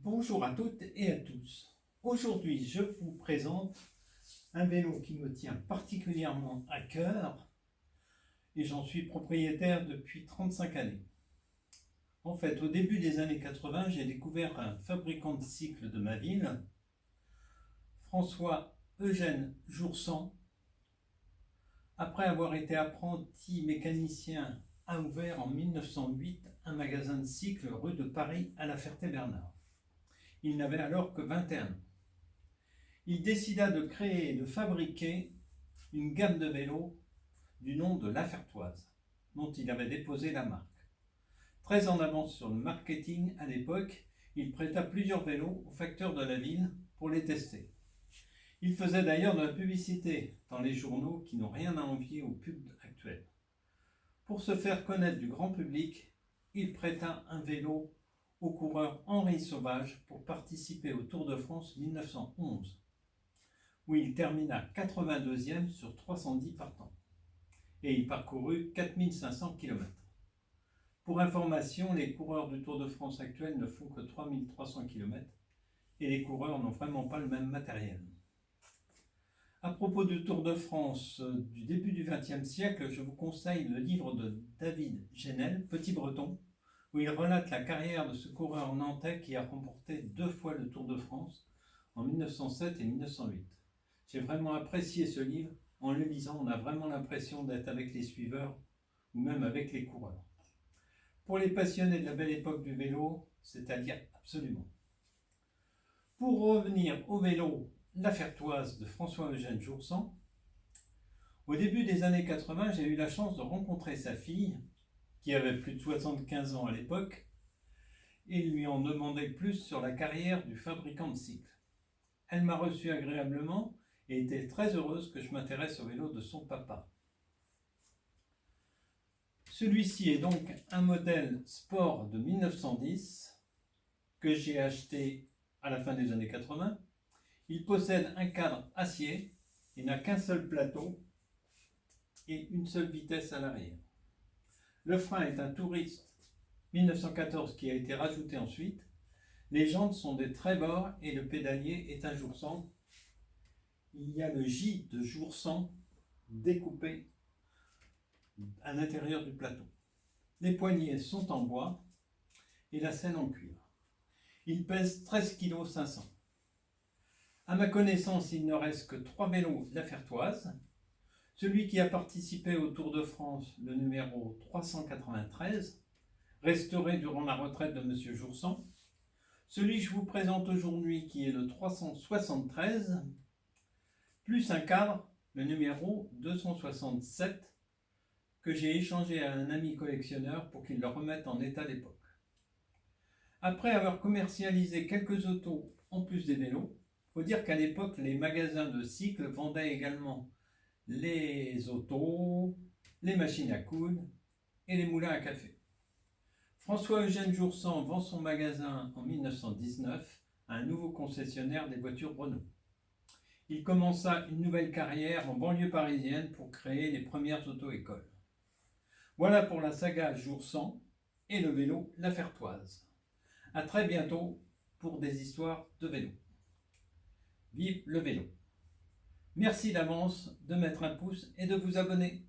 Bonjour à toutes et à tous. Aujourd'hui, je vous présente un vélo qui me tient particulièrement à cœur et j'en suis propriétaire depuis 35 années. En fait, au début des années 80, j'ai découvert un fabricant de cycles de ma ville, François-Eugène Joursan. Après avoir été apprenti mécanicien, a ouvert en 1908 un magasin de cycles rue de Paris à La Ferté-Bernard. Il n'avait alors que 21 ans. Il décida de créer et de fabriquer une gamme de vélos du nom de La Fertoise, dont il avait déposé la marque. Très en avance sur le marketing à l'époque, il prêta plusieurs vélos aux facteurs de la ville pour les tester. Il faisait d'ailleurs de la publicité dans les journaux qui n'ont rien à envier aux pubs actuels. Pour se faire connaître du grand public, il prêta un vélo au coureur Henri Sauvage pour participer au Tour de France 1911, où il termina 82e sur 310 partants, et il parcourut 4500 km. Pour information, les coureurs du Tour de France actuel ne font que 3300 km, et les coureurs n'ont vraiment pas le même matériel. À propos du Tour de France du début du XXe siècle, je vous conseille le livre de David Genel, Petit Breton, où il relate la carrière de ce coureur nantais qui a remporté 2 fois le Tour de France, en 1907 et 1908. J'ai vraiment apprécié ce livre. En le lisant, on a vraiment l'impression d'être avec les suiveurs ou même avec les coureurs. Pour les passionnés de la belle époque du vélo, c'est à lire absolument. Pour revenir au vélo La Fertoise de François-Eugène Joursan, au début des années 80, j'ai eu la chance de rencontrer sa fille, qui avait plus de 75 ans à l'époque, et lui en demandait plus sur la carrière du fabricant de cycles. Elle m'a reçu agréablement et était très heureuse que je m'intéresse au vélo de son papa. Celui-ci est donc un modèle sport de 1910 que j'ai acheté à la fin des années 80. Il possède un cadre acier et n'a qu'un seul plateau et une seule vitesse à l'arrière. Le frein est un Tourist 1914 qui a été rajouté ensuite. Les jantes sont des Trébor et le pédalier est un Joursan. Il y a le J de Joursan découpé à l'intérieur du plateau. Les poignées sont en bois et la selle en cuir. Il pèse 13,5 kg. À ma connaissance, il ne reste que 3 vélos La Fertoise. Celui qui a participé au Tour de France, le numéro 393, restauré durant la retraite de M. Joursan. Celui que je vous présente aujourd'hui, qui est le 373, plus un cadre, le numéro 267, que j'ai échangé à un ami collectionneur pour qu'il le remette en état d'époque. Après avoir commercialisé quelques autos en plus des vélos, il faut dire qu'à l'époque, les magasins de cycles vendaient également les autos, les machines à coudre et les moulins à café. François-Eugène Joursan vend son magasin en 1919 à un nouveau concessionnaire des voitures Renault. Il commença une nouvelle carrière en banlieue parisienne pour créer les premières auto-écoles. Voilà pour la saga Joursan et le vélo La Fertoise. À très bientôt pour des histoires de vélo. Vive le vélo! Merci d'avance de mettre un pouce et de vous abonner.